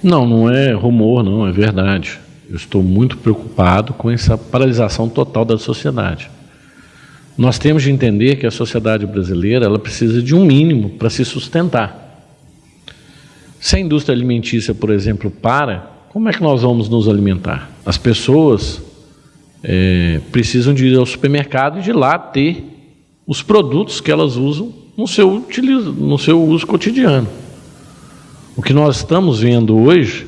Não, não é rumor, não, é verdade. Eu estou muito preocupado com essa paralisação total da sociedade. Nós temos de entender que a sociedade brasileira ela precisa de um mínimo para se sustentar. Se a indústria alimentícia, por exemplo, como é que nós vamos nos alimentar? As pessoas precisam de ir ao supermercado e de lá ter os produtos que elas usam no seu uso cotidiano. O que nós estamos vendo hoje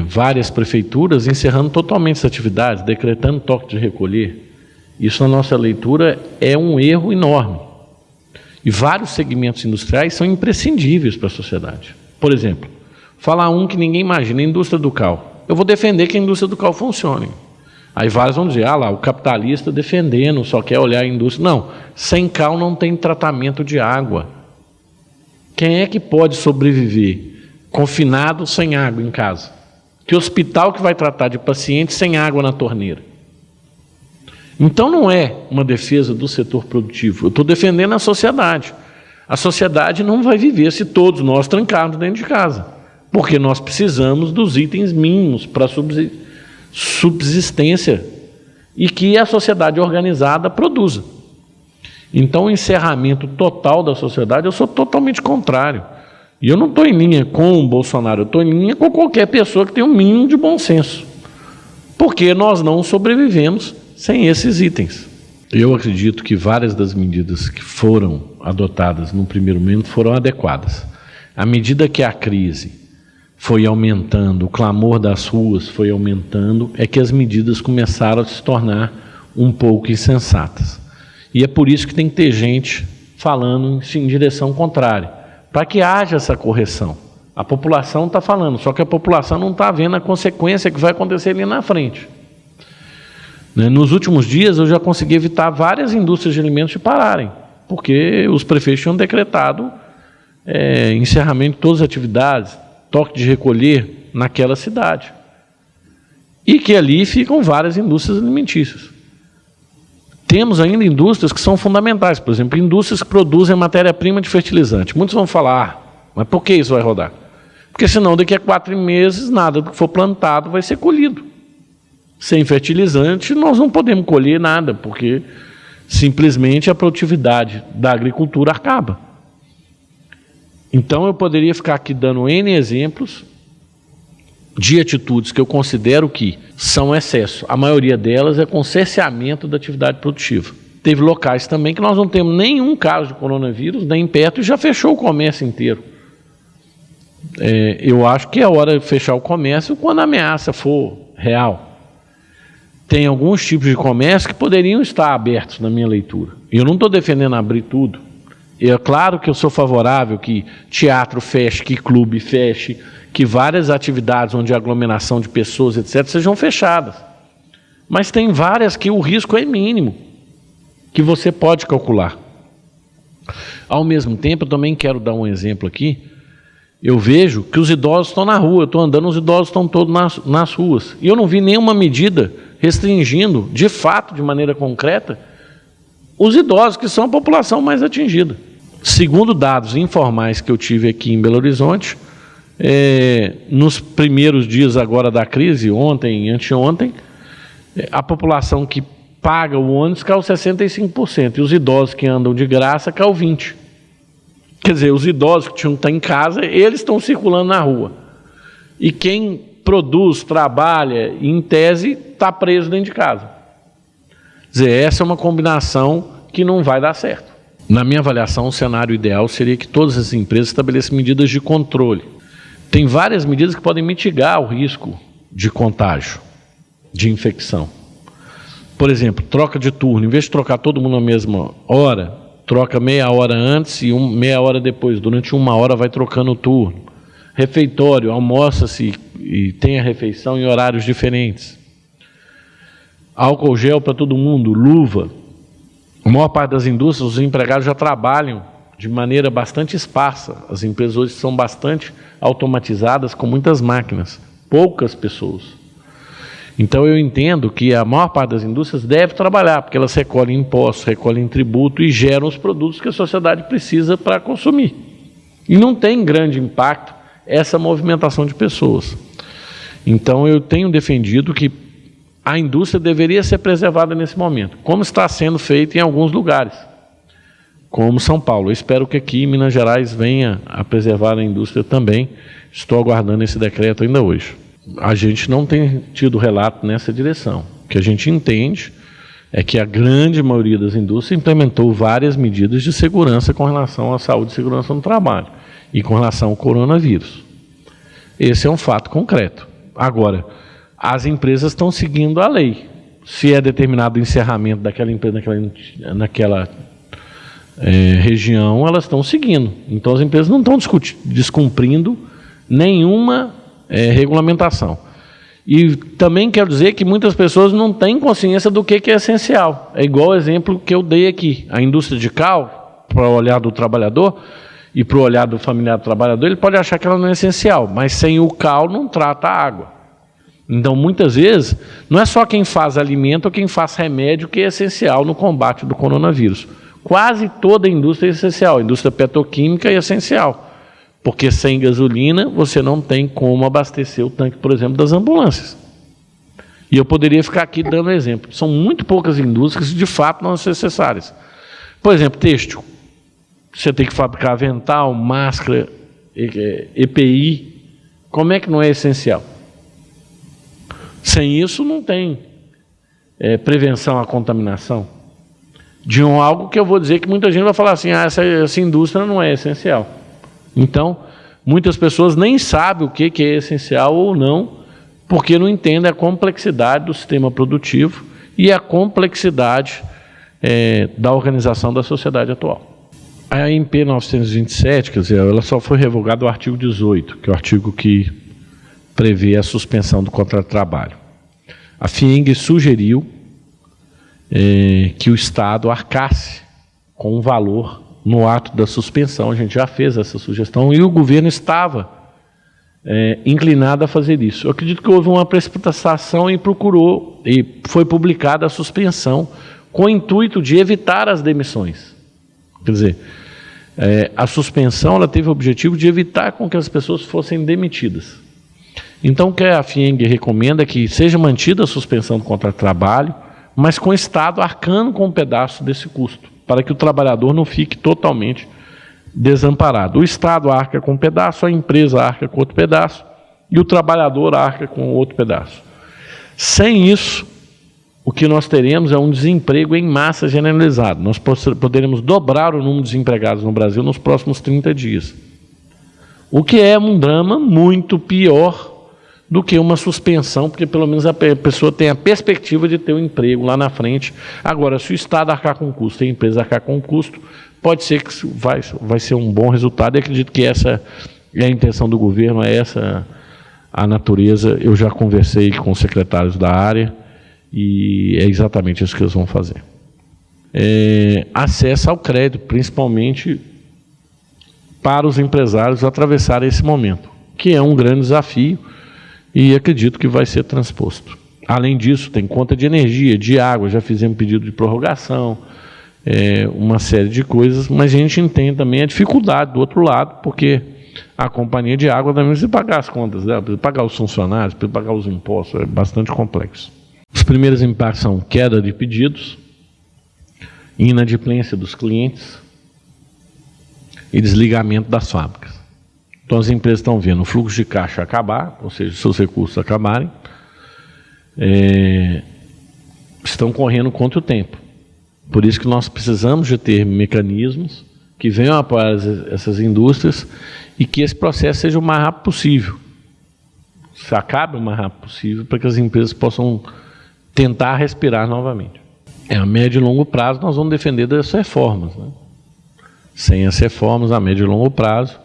várias prefeituras encerrando totalmente essa atividade, decretando toque de recolher. Isso, na nossa leitura, é um erro enorme. E vários segmentos industriais são imprescindíveis para a sociedade. Por exemplo, falar um que ninguém imagina, a indústria do cal. Eu vou defender que a indústria do cal funcione. Aí vários vão dizer, o capitalista defendendo, só quer olhar a indústria. Não, sem cal não tem tratamento de água. Quem é que pode sobreviver confinado sem água em casa? Que hospital que vai tratar de pacientes sem água na torneira? Então não é uma defesa do setor produtivo, eu estou defendendo a sociedade. A sociedade não vai viver se todos nós trancarmos dentro de casa, porque nós precisamos dos itens mínimos para subsistência e que a sociedade organizada produza. Então o encerramento total da sociedade eu sou totalmente contrário. E eu não estou em linha com o Bolsonaro, eu estou em linha com qualquer pessoa que tenha um mínimo de bom senso. Porque nós não sobrevivemos sem esses itens. Eu acredito que várias das medidas que foram adotadas no primeiro momento foram adequadas. À medida que a crise foi aumentando, o clamor das ruas foi aumentando, é que as medidas começaram a se tornar um pouco insensatas. E é por isso que tem que ter gente falando em direção contrária, para que haja essa correção. A população está falando, só que a população não está vendo a consequência que vai acontecer ali na frente. Nos últimos dias eu já consegui evitar várias indústrias de alimentos de pararem, porque os prefeitos tinham decretado encerramento de todas as atividades, toque de recolher naquela cidade. E que ali ficam várias indústrias alimentícias. Temos ainda indústrias que são fundamentais, por exemplo, indústrias que produzem matéria-prima de fertilizante. Muitos vão falar, mas por que isso vai rodar? Porque senão daqui a 4 meses nada do que for plantado vai ser colhido. Sem fertilizante nós não podemos colher nada, porque simplesmente a produtividade da agricultura acaba. Então eu poderia ficar aqui dando N exemplos de atitudes que eu considero que são excesso. A maioria delas é com cerceamento da atividade produtiva. Teve locais também que nós não temos nenhum caso de coronavírus, nem perto, e já fechou o comércio inteiro. Eu acho que é hora de fechar o comércio quando a ameaça for real. Tem alguns tipos de comércio que poderiam estar abertos na minha leitura. E eu não estou defendendo abrir tudo. É claro que eu sou favorável que teatro feche, que clube feche, que várias atividades onde há aglomeração de pessoas, etc., sejam fechadas. Mas tem várias que o risco é mínimo, que você pode calcular. Ao mesmo tempo, eu também quero dar um exemplo aqui. Eu vejo que os idosos estão na rua, eu estou andando, os idosos estão todos nas ruas. E eu não vi nenhuma medida restringindo, de fato, de maneira concreta, os idosos, que são a população mais atingida. Segundo dados informais que eu tive aqui em Belo Horizonte, nos primeiros dias agora da crise, ontem e anteontem, a população que paga o ônibus caiu 65%, e os idosos que andam de graça caiu 20%. Quer dizer, os idosos que tinham que estar em casa, eles estão circulando na rua. E quem produz, trabalha, em tese, está preso dentro de casa. Quer dizer, essa é uma combinação que não vai dar certo. Na minha avaliação, o cenário ideal seria que todas as empresas estabelecem medidas de controle. Tem várias medidas que podem mitigar o risco de contágio, de infecção. Por exemplo, troca de turno. Em vez de trocar todo mundo na mesma hora, troca meia hora antes e meia hora depois. Durante 1 hora vai trocando o turno. Refeitório, almoça-se e tem a refeição em horários diferentes. Álcool gel para todo mundo, luva. A maior parte das indústrias, os empregados já trabalham de maneira bastante esparsa. As empresas hoje são bastante automatizadas, com muitas máquinas, poucas pessoas. Então eu entendo que a maior parte das indústrias deve trabalhar, porque elas recolhem impostos, recolhem tributo e geram os produtos que a sociedade precisa para consumir. E não tem grande impacto essa movimentação de pessoas. Então, eu tenho defendido que a indústria deveria ser preservada nesse momento, como está sendo feito em alguns lugares, como São Paulo. Eu espero que aqui em Minas Gerais venha a preservar a indústria também. Estou aguardando esse decreto ainda hoje. A gente não tem tido relato nessa direção. O que a gente entende é que a grande maioria das indústrias implementou várias medidas de segurança com relação à saúde e segurança no trabalho e com relação ao coronavírus. Esse é um fato concreto. Agora, as empresas estão seguindo a lei. Se é determinado o encerramento daquela empresa naquela região, elas estão seguindo. Então, as empresas não estão descumprindo nenhuma regulamentação. E também quero dizer que muitas pessoas não têm consciência do que é essencial. É igual o exemplo que eu dei aqui. A indústria de cal, para o olhar do trabalhador e para o olhar do familiar do trabalhador, ele pode achar que ela não é essencial, mas sem o cal não trata a água. Então, muitas vezes, não é só quem faz alimento ou quem faz remédio que é essencial no combate do coronavírus. Quase toda a indústria é essencial. A indústria petroquímica é essencial. Porque sem gasolina, você não tem como abastecer o tanque, por exemplo, das ambulâncias. E eu poderia ficar aqui dando exemplo. São muito poucas indústrias que, de fato, não são necessárias. Por exemplo, têxtil. Você tem que fabricar avental, máscara, EPI. Como é que não é essencial? Sem isso, não tem prevenção à contaminação. De algo que eu vou dizer que muita gente vai falar assim, essa indústria não é essencial. Então, muitas pessoas nem sabem o que é essencial ou não, porque não entendem a complexidade do sistema produtivo e a complexidade da organização da sociedade atual. A MP 927, quer dizer, ela só foi revogada o artigo 18, que é o artigo que prevê a suspensão do contrato de trabalho. A FIENG sugeriu que o Estado arcasse com um valor no ato da suspensão. A gente já fez essa sugestão e o governo estava inclinado a fazer isso. Eu acredito que houve uma precipitação e foi publicada a suspensão com o intuito de evitar as demissões. Quer dizer, a suspensão ela teve o objetivo de evitar com que as pessoas fossem demitidas. Então, o que a FIENG recomenda é que seja mantida a suspensão do contrato de trabalho, mas com o Estado arcando com um pedaço desse custo, para que o trabalhador não fique totalmente desamparado. O Estado arca com um pedaço, a empresa arca com outro pedaço, e o trabalhador arca com outro pedaço. Sem isso, o que nós teremos é um desemprego em massa generalizado. Nós poderemos dobrar o número de desempregados no Brasil nos próximos 30 dias. O que é um drama muito pior do que uma suspensão, porque pelo menos a pessoa tem a perspectiva de ter um emprego lá na frente. Agora, se o Estado arcar com custo e a empresa arcar com custo, pode ser que vai ser um bom resultado, e acredito que essa é a intenção do governo, é essa a natureza. Eu já conversei com os secretários da área, e é exatamente isso que eles vão fazer. Acesso ao crédito, principalmente para os empresários atravessarem esse momento, que é um grande desafio, e acredito que vai ser transposto. Além disso, tem conta de energia, de água, já fizemos pedido de prorrogação, uma série de coisas, mas a gente entende também a dificuldade do outro lado, porque a companhia de água também precisa pagar as contas dela, precisa pagar os funcionários, precisa pagar os impostos, é bastante complexo. Os primeiros impactos são queda de pedidos, inadimplência dos clientes e desligamento das fábricas. Então, as empresas estão vendo o fluxo de caixa acabar, ou seja, seus recursos acabarem, estão correndo contra o tempo. Por isso que nós precisamos de ter mecanismos que venham apoiar essas indústrias e que esse processo seja o mais rápido possível. Se acabe o mais rápido possível, para que as empresas possam tentar respirar novamente. A médio e longo prazo, nós vamos defender das reformas, né? Sem as reformas, a médio e longo prazo,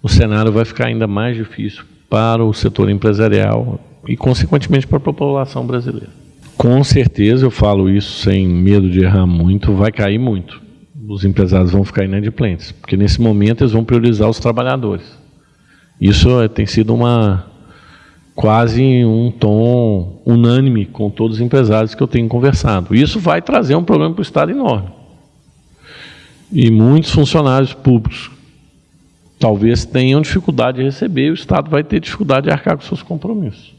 o cenário vai ficar ainda mais difícil para o setor empresarial e, consequentemente, para a população brasileira. Com certeza, eu falo isso sem medo de errar muito, vai cair muito. Os empresários vão ficar inadimplentes, porque nesse momento eles vão priorizar os trabalhadores. Isso tem sido quase um tom unânime com todos os empresários que eu tenho conversado. Isso vai trazer um problema para o Estado enorme. E muitos funcionários públicos talvez tenham dificuldade de receber, e o Estado vai ter dificuldade de arcar com seus compromissos.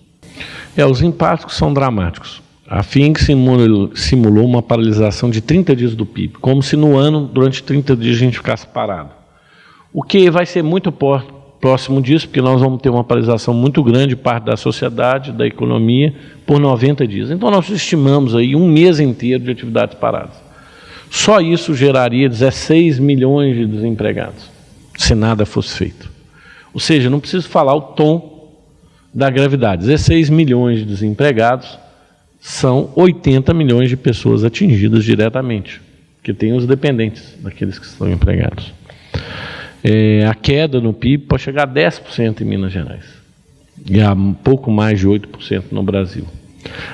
Os impactos são dramáticos. A FIENG simulou uma paralisação de 30 dias do PIB, como se no ano, durante 30 dias, a gente ficasse parado. O que vai ser muito próximo disso, porque nós vamos ter uma paralisação muito grande de parte da sociedade, da economia, por 90 dias. Então, nós estimamos aí um mês inteiro de atividades paradas. Só isso geraria 16 milhões de desempregados, se nada fosse feito. Ou seja, não preciso falar o tom da gravidade. 16 milhões de desempregados são 80 milhões de pessoas atingidas diretamente, que tem os dependentes daqueles que estão empregados. A queda no PIB pode chegar a 10% em Minas Gerais, e a pouco mais de 8% no Brasil.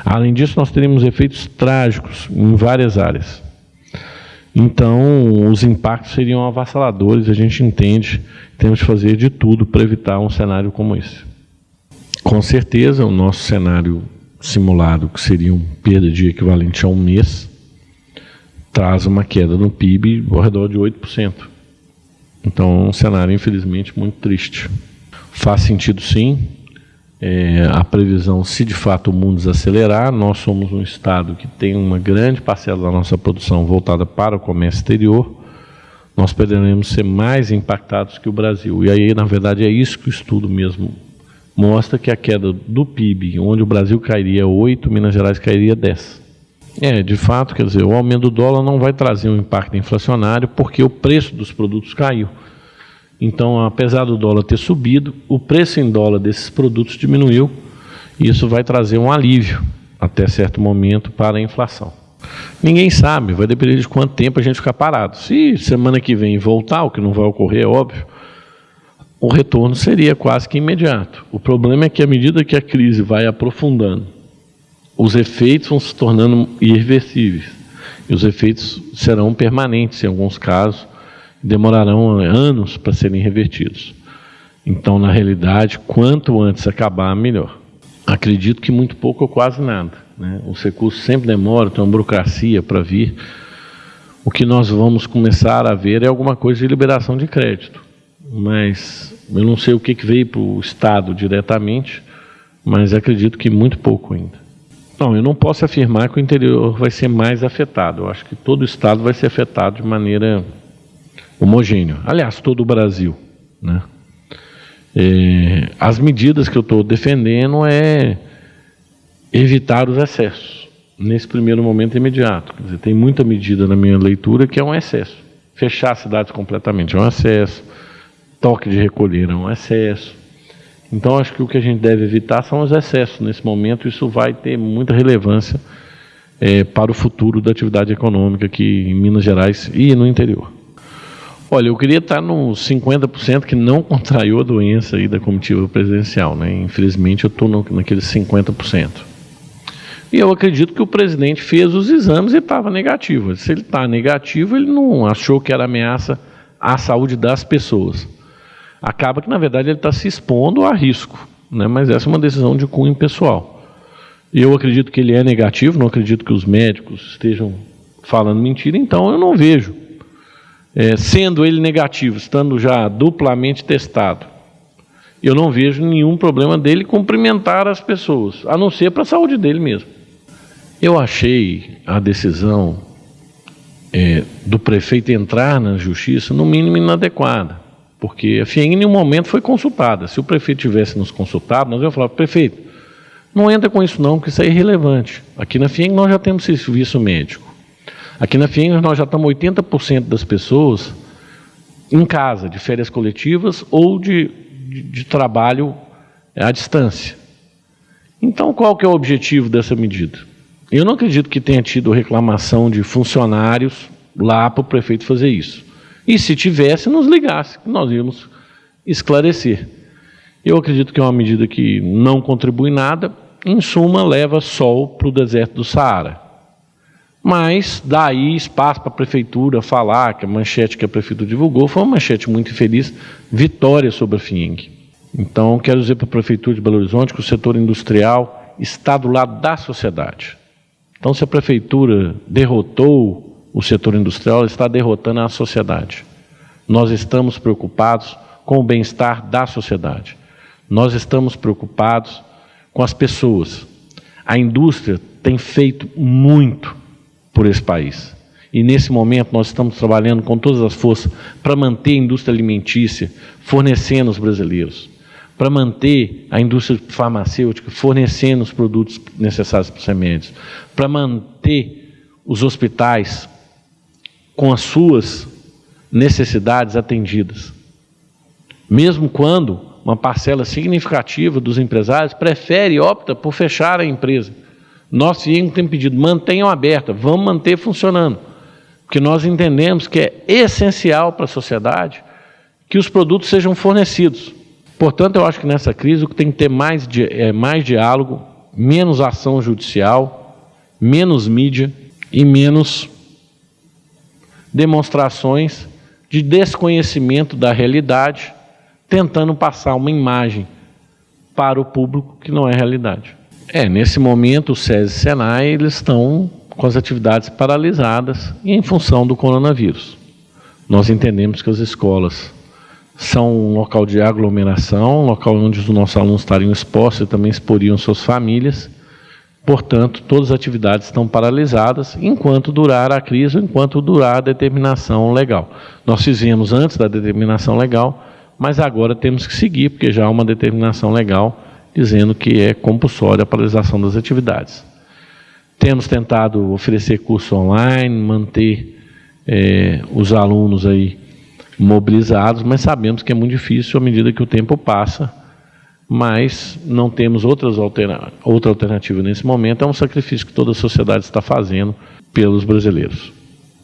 Além disso, nós teremos efeitos trágicos em várias áreas. Então, os impactos seriam avassaladores, a gente entende, temos que fazer de tudo para evitar um cenário como esse. Com certeza, o nosso cenário simulado, que seria uma perda de equivalente a um mês, traz uma queda no PIB ao redor de 8%. Então, é um cenário, infelizmente, muito triste. Faz sentido, sim, a previsão, se de fato o mundo desacelerar. Nós somos um estado que tem uma grande parcela da nossa produção voltada para o comércio exterior, nós poderemos ser mais impactados que o Brasil. E aí, na verdade, é isso que o estudo mesmo mostra, que a queda do PIB, onde o Brasil cairia 8, Minas Gerais cairia 10. De fato, quer dizer, o aumento do dólar não vai trazer um impacto inflacionário, porque o preço dos produtos caiu. Então, apesar do dólar ter subido, o preço em dólar desses produtos diminuiu, e isso vai trazer um alívio, até certo momento, para a inflação. Ninguém sabe, vai depender de quanto tempo a gente ficar parado. Se semana que vem voltar, o que não vai ocorrer, é óbvio, o retorno seria quase que imediato. O problema é que, à medida que a crise vai aprofundando, os efeitos vão se tornando irreversíveis, e os efeitos serão permanentes em alguns casos, demorarão anos para serem revertidos. Então, na realidade, quanto antes acabar, melhor. Acredito que muito pouco ou quase nada, né? Os recursos sempre demoram, tem uma burocracia para vir. O que nós vamos começar a ver é alguma coisa de liberação de crédito, mas eu não sei o que veio para o Estado diretamente, mas acredito que muito pouco ainda. Não, eu não posso afirmar que o interior vai ser mais afetado. Eu acho que todo o Estado vai ser afetado de maneira homogênea. Aliás, todo o Brasil, né? As medidas que eu estou defendendo é evitar os excessos, nesse primeiro momento imediato. Quer dizer, tem muita medida na minha leitura que é um excesso. Fechar cidades completamente é um excesso, toque de recolher é um excesso. Então, acho que o que a gente deve evitar são os excessos nesse momento. Isso vai ter muita relevância para o futuro da atividade econômica aqui em Minas Gerais e no interior. Olha, eu queria estar nos 50% que não contraiu a doença aí da comitiva presidencial, né? Infelizmente, eu estou naqueles 50%. E eu acredito que o presidente fez os exames e estava negativo. Se ele está negativo, ele não achou que era ameaça à saúde das pessoas. Acaba que, na verdade, ele está se expondo a risco, né? Mas essa é uma decisão de cunho pessoal. Eu acredito que ele é negativo, não acredito que os médicos estejam falando mentira, então eu não vejo, sendo ele negativo, estando já duplamente testado, eu não vejo nenhum problema dele cumprimentar as pessoas, a não ser para a saúde dele mesmo. Eu achei a decisão do prefeito entrar na justiça, no mínimo, inadequada, porque a FIENG em nenhum momento foi consultada. Se o prefeito tivesse nos consultado, nós íamos falar: prefeito, não entra com isso não, porque isso é irrelevante. Aqui na FIENG nós já temos serviço médico. Aqui na FIENG nós já estamos 80% das pessoas em casa, de férias coletivas ou de trabalho à distância. Então, qual que é o objetivo dessa medida? Eu não acredito que tenha tido reclamação de funcionários lá para o prefeito fazer isso. E se tivesse, nos ligasse, que nós íamos esclarecer. Eu acredito que é uma medida que não contribui nada, em suma, leva sol para o deserto do Saara. Mas daí espaço para a prefeitura falar que a manchete que a prefeitura divulgou foi uma manchete muito infeliz, vitória sobre a FIENG. Então, quero dizer para a prefeitura de Belo Horizonte que o setor industrial está do lado da sociedade. Então, se a prefeitura derrotou o setor industrial, ela está derrotando a sociedade. Nós estamos preocupados com o bem-estar da sociedade. Nós estamos preocupados com as pessoas. A indústria tem feito muito por esse país. E nesse momento nós estamos trabalhando com todas as forças para manter a indústria alimentícia fornecendo aos brasileiros, para manter a indústria farmacêutica fornecendo os produtos necessários para os remédios, para manter os hospitais com as suas necessidades atendidas. Mesmo quando uma parcela significativa dos empresários prefere e opta por fechar a empresa. Nós temos pedido, mantenham aberta, vamos manter funcionando, porque nós entendemos que é essencial para a sociedade que os produtos sejam fornecidos. Portanto, eu acho que nessa crise o que tem que ter mais diálogo, menos ação judicial, menos mídia e menos demonstrações de desconhecimento da realidade, tentando passar uma imagem para o público que não é realidade. Nesse momento o SESI e Senai eles estão com as atividades paralisadas em função do coronavírus. Nós entendemos que as escolas são um local de aglomeração, um local onde os nossos alunos estariam expostos e também exporiam suas famílias. Portanto, todas as atividades estão paralisadas enquanto durar a crise, enquanto durar a determinação legal. Nós fizemos antes da determinação legal, mas agora temos que seguir, porque já há uma determinação legal dizendo que é compulsória a paralisação das atividades. Temos tentado oferecer curso online, manter os alunos aí mobilizados, mas sabemos que é muito difícil à medida que o tempo passa, mas não temos outra alternativa nesse momento, é um sacrifício que toda a sociedade está fazendo pelos brasileiros.